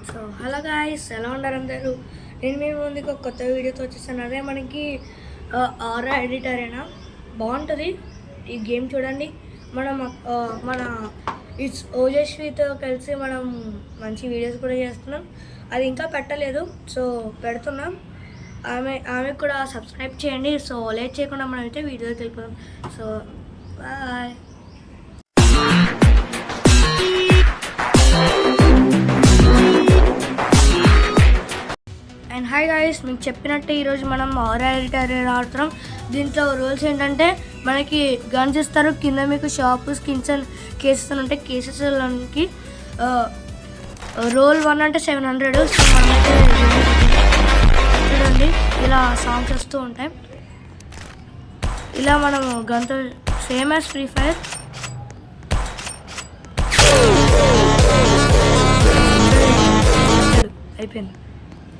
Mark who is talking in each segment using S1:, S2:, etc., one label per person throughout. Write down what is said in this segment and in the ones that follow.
S1: So hello guys, ఎలా ఉన్నారు అందరూ? నేను మీ ముందుకు ఒక కొత్త వీడియోతో వచ్చేసాను. అదే మనకి ఆరా ఎడిటర్ అయినా బాగుంటుంది ఈ గేమ్. చూడండి, మనం మన ఇట్స్ ఓజస్వితో కలిసి మనం మంచి వీడియోస్ కూడా చేస్తున్నాం. అది ఇంకా పెట్టలేదు, సో పెడుతున్నాం. ఆమె కూడా సబ్స్క్రైబ్ చేయండి. సో లేట్ చేయకుండా మనం అయితే వీడియోకి వెళ్ళిపోదాం. So bye. And hi guys, మీకు చెప్పినట్టే ఈరోజు మనం ఆరా ఎడిటర్ ఆడుతున్నాం. దీంట్లో రూల్స్ ఏంటంటే, మనకి గన్స్ ఇస్తారు, కింద మీకు షాప్ స్కిన్స్ అండ్ కేసెస్ అని ఉంటాయి. కేసెస్కి రోల్ 1 అంటే 700. సో మనమైతే చూడండి, ఇలా సాంగ్స్ వస్తూ ఉంటాయి. ఇలా మనము గన్తో సేమ్ యాజ్ ఫ్రీ ఫైర్ అయిపోయింది.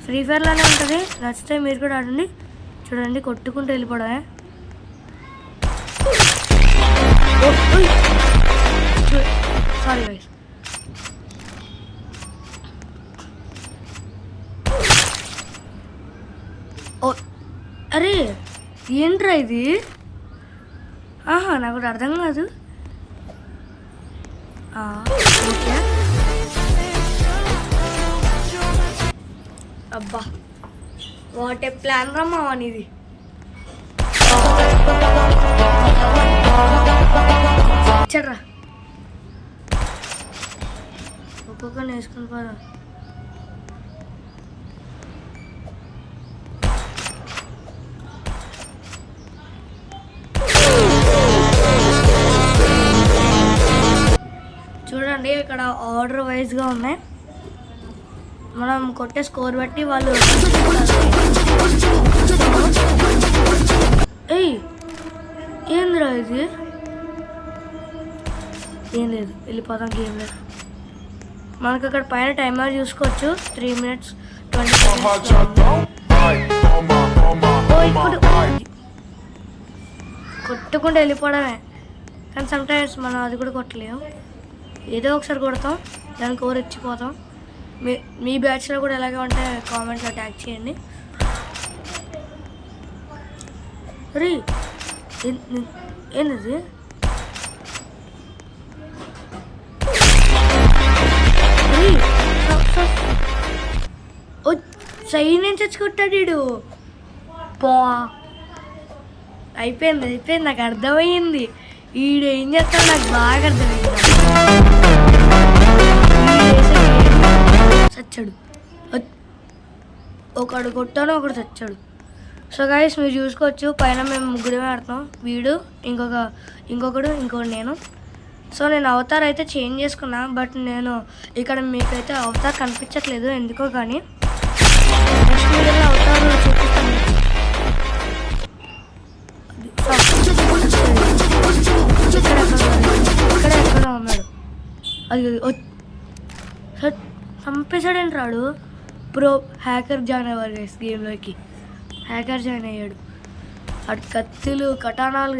S1: ఫ్రీ ఫైర్లోనే ఉంటుంది. నచ్చితే మీరు కూడా ఆడండి. చూడండి, కొట్టుకుంటూ వెళ్ళిపోవడమే. Sorry guys. ఓ అరే, ఏంట్రా ఇది? ఆహా, నాకు కూడా అర్థం కాదు. ఓకే, అబ్బా వాట్ ఏ ప్లాన్ రమ్మా ఇది. చడ్రా, ఒక్కొక్కరిని వేసుకొని పోరా. చూడండి, ఇక్కడ ఆర్డర్ వైజ్గా ఉన్నాయి. మనం కొట్టే స్కోర్ బట్టి వాళ్ళు. ఏయ్, ఏందిరా ఇది? ఏం లేదు, వెళ్ళిపోతాం. గేమ్ లేదు. మనకు అక్కడ పైన టైమర్ చూసుకోవచ్చు. 3 minutes 20 seconds. కొట్టుకుంటూ వెళ్ళిపోవడమే. కానీ సమ్టైమ్స్ మనం అది కూడా కొట్టలేము. ఏదో ఒకసారి కొడతాం, దానికి ఓవర్ ఇచ్చిపోతాం. మీ బ్యాచ్లో కూడా ఎలాగే ఉంటే కామెంట్లో ట్యాగ్ చేయండి. రీ ఏంది? సైడ్ నుంచి వచ్చి కొట్టాడు వీడు. పో, అయిపోయింది. నాకు అర్థమైంది. వీడు ఏం చేస్తాడు నాకు బాగా అర్థమైంది. చచ్చాడు. ఒకడు కొట్టాను, ఒకడు చచ్చాడు. సో గైస్, మీరు చూసుకోవచ్చు, పైన మేము ముగ్గురమే ఆడుతున్నాం. వీడు, ఇంకొకడు, నేను. సో నేను అవతార్ అయితే చేంజ్ చేసుకున్నా, బట్ నేను ఇక్కడ మీకైతే అవతార్ కనిపించట్లేదు ఎందుకో. కానీ నెక్స్ట్ వీడియోలో అవతార్ చూపిస్తాను. ఇక్కడ ఎక్కడ ఉన్నాడు? అది చంపేశాడని రాడు. ప్రో హ్యాకర్ జాయిన్ అయ్యారు గైస్. గేమ్లోకి హ్యాకర్ జాయిన్ అయ్యాడు. అటు కత్తులు, కటానాలు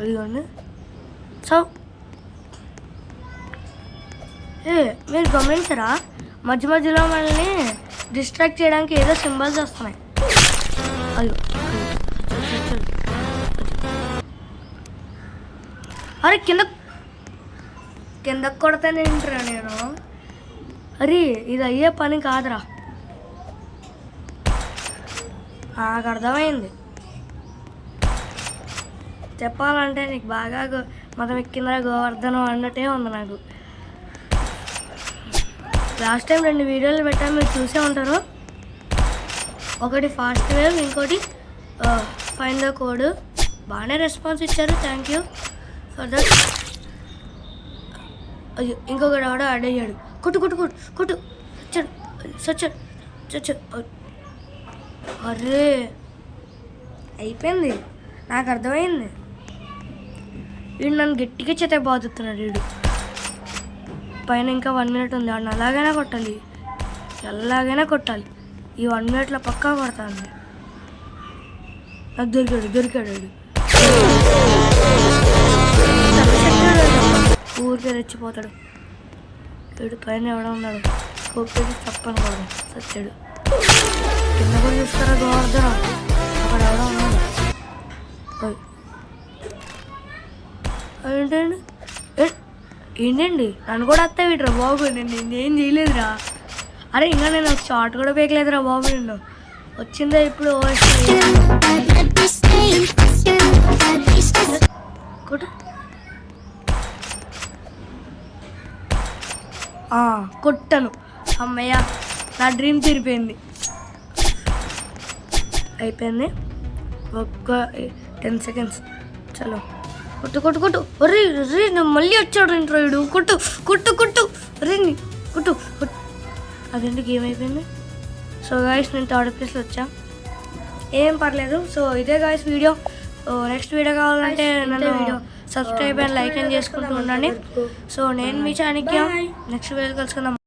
S1: ఇదిగోండి. సో మీరు గమనించరా, మధ్యలో మనల్ని డిస్ట్రాక్ట్ చేయడానికి ఏదో సింబల్స్ వస్తున్నాయి. అయ్యో, అరే కిందకు కొడతానే ఏంట్రా నేను? అరే, ఇది అయ్యే పని కాదురా. నాకు అర్థమైంది. చెప్పాలంటే నీకు బాగా మతం ఎక్కిందిరా గోవర్ధనం అన్నట్టే ఉంది నాకు. లాస్ట్ టైం 2 వీడియోలు పెట్టాను, మీరు చూసే ఉంటారు. ఒకటి ఫాస్ట్ వేవ్, ఇంకోటి ఫైండ్ ద కోడ్. బాగానే రెస్పాన్స్ ఇచ్చారు, థ్యాంక్ యూ ఫర్ దట్. అయ్యో, ఇంకొకటి ఆడ యాడ్ అయ్యాడు. కొట్టు చచ్చాడు. అరే, అయిపోయింది. నాకు అర్థమైంది. వీడు నన్ను గట్టిగా చేత బాదుతున్నాడు. వీడు పైన ఇంకా 1 minute ఉంది. వాడిని అలాగైనా కొట్టాలి, ఎలాగైనా కొట్టాలి. ఈ 1 minuteలో పక్కా కొడతాను. నాకు దొరికాడు. ఊరు ఊరికే రెచ్చిపోతాడు. వీడు పైన ఎవడో ఉన్నాడు, కోపేసి తప్పని కూడా సచ్చాడు. కింద కూడా చూస్తారా గోవర్ధన, అక్కడ ఎవడో ఉన్నాడు. ఏంటండి ఏంటండి నన్ను కూడా వస్తాయి వీటిరా బాబు, నేనేం చేయలేదురా. అరే ఇంకా నేను ఒక షార్ట్ కూడా పేయలేదురా బాబు, నిన్ను వచ్చిందా ఇప్పుడు కొట్టను. అమ్మయ్య నా డ్రీమ్ తీరిపోయింది, అయిపోయింది. ఒక్క 10 seconds. చలో కొట్టు కొట్టు కొట్టు. రే రే మళ్ళీ వచ్చాడు ఇంట్రోడు. కొట్టు కొట్టు కొట్టు రే కొట్టు కొట్టు. అదేంటి గేమ్ అయిపోయింది. సో గాయస్ నేను థర్డ్ ప్లేస్లో వచ్చా, ఏం పర్లేదు. సో ఇదే గాయస్ వీడియో. నెక్స్ట్ వీడియో కావాలంటే నన్ను సబ్స్క్రైబ్ అండ్ లైక్ అని చేసుకుంటూ ఉండండి. సో నేను మీ చాణక్య, నెక్స్ట్ వీడియో కలుసుకుందాం.